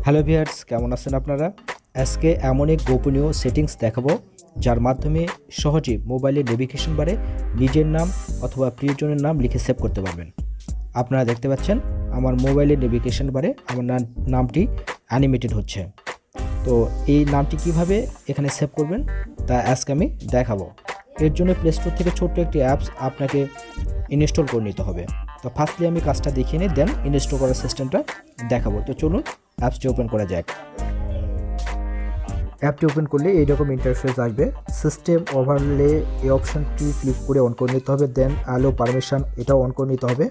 Hello viewers, কেমন আছেন আপনারা? আজকে এমন এক গোপনীয় সেটিংস দেখাবো যার মাধ্যমে সহজে মোবাইলে নেভিগেশন বারে নিজের নাম অথবা প্রিয়জনের নাম লিখে সেভ করতে পারবেন। আপনারা দেখতে পাচ্ছেন আমার মোবাইলের নেভিগেশন বারে আমার নামটি অ্যানিমেটেড হচ্ছে। তো এই নামটি কিভাবে এখানে সেভ করবেন তা আজকে আমি দেখাবো। এর জন্য প্লে স্টোর থেকে ছোট্ট একটি অ্যাপস আপনাকে ইনস্টল করে নিতে হবে। তো ফার্স্টলি আমি কাজটা দেখিয়ে নিই, দেন ইনস্টল করার সিস্টেমটা দেখাবো। তো চলুন অ্যাপসটি ওপেন করা যাক। অ্যাপটি ওপেন করলে এইরকম ইন্টারফেস আসবে। সিস্টেম ওভারলে এই অপশনটি ক্লিক করে অন করে নিতে হবে, দেন অ্যালো পারমিশন এটাও অন করে নিতে হবে।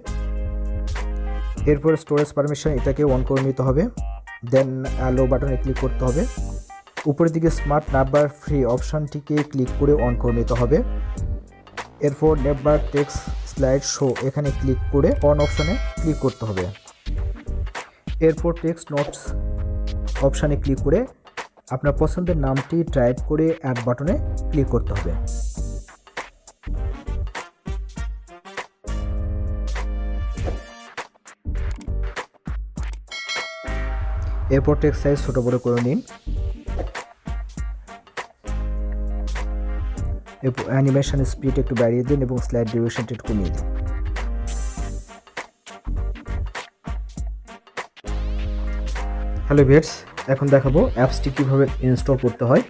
এরপর স্টোরেজ পারমিশন এটাকে অন করে নিতে হবে, দেন অ্যালো বাটনে ক্লিক করতে হবে। উপরের দিকে স্মার্ট নাম্বার ফ্রি অপশনটিকে ক্লিক করে অন করে নিতে হবে। এরপর নেভার টেক্সট স্লাইড শো এখানে ক্লিক করে অন অপশনে ক্লিক করতে হবে। এরপর টেক্সট নোটস অপশানে ক্লিক করে আপনার পছন্দের নামটি টাইপ করে অ্যাড বাটনে ক্লিক করতে হবে। এরপর টেক্সট সাইজ ছোট বড় করে নিন। এরপর অ্যানিমেশন স্পিড একটু বাড়িয়ে দিন এবং স্লাইড ডিউরেশনটা একটু কমিয়ে দিন। হ্যালো ভিউয়ার্স, এখন দেখাবো অ্যাপসটি কীভাবে ইনস্টল করতে হয়।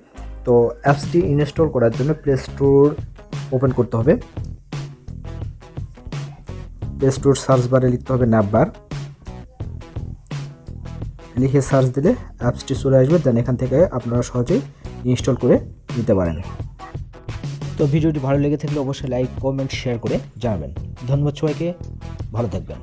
তো অ্যাপসটি ইনস্টল করার জন্য প্লে স্টোর ওপেন করতে হবে। প্লে স্টোর সার্চ বারে লিখতে হবে নাম্বার, লিখে সার্চ দিলে অ্যাপসটি চলে আসবে। দেন এখান থেকে আপনারা সহজেই ইনস্টল করে নিতে পারেন। তো ভিডিওটি ভালো লেগে থাকলে অবশ্যই লাইক, কমেন্ট, শেয়ার করে জানাবেন। ধন্যবাদ সবাইকে, ভালো থাকবেন।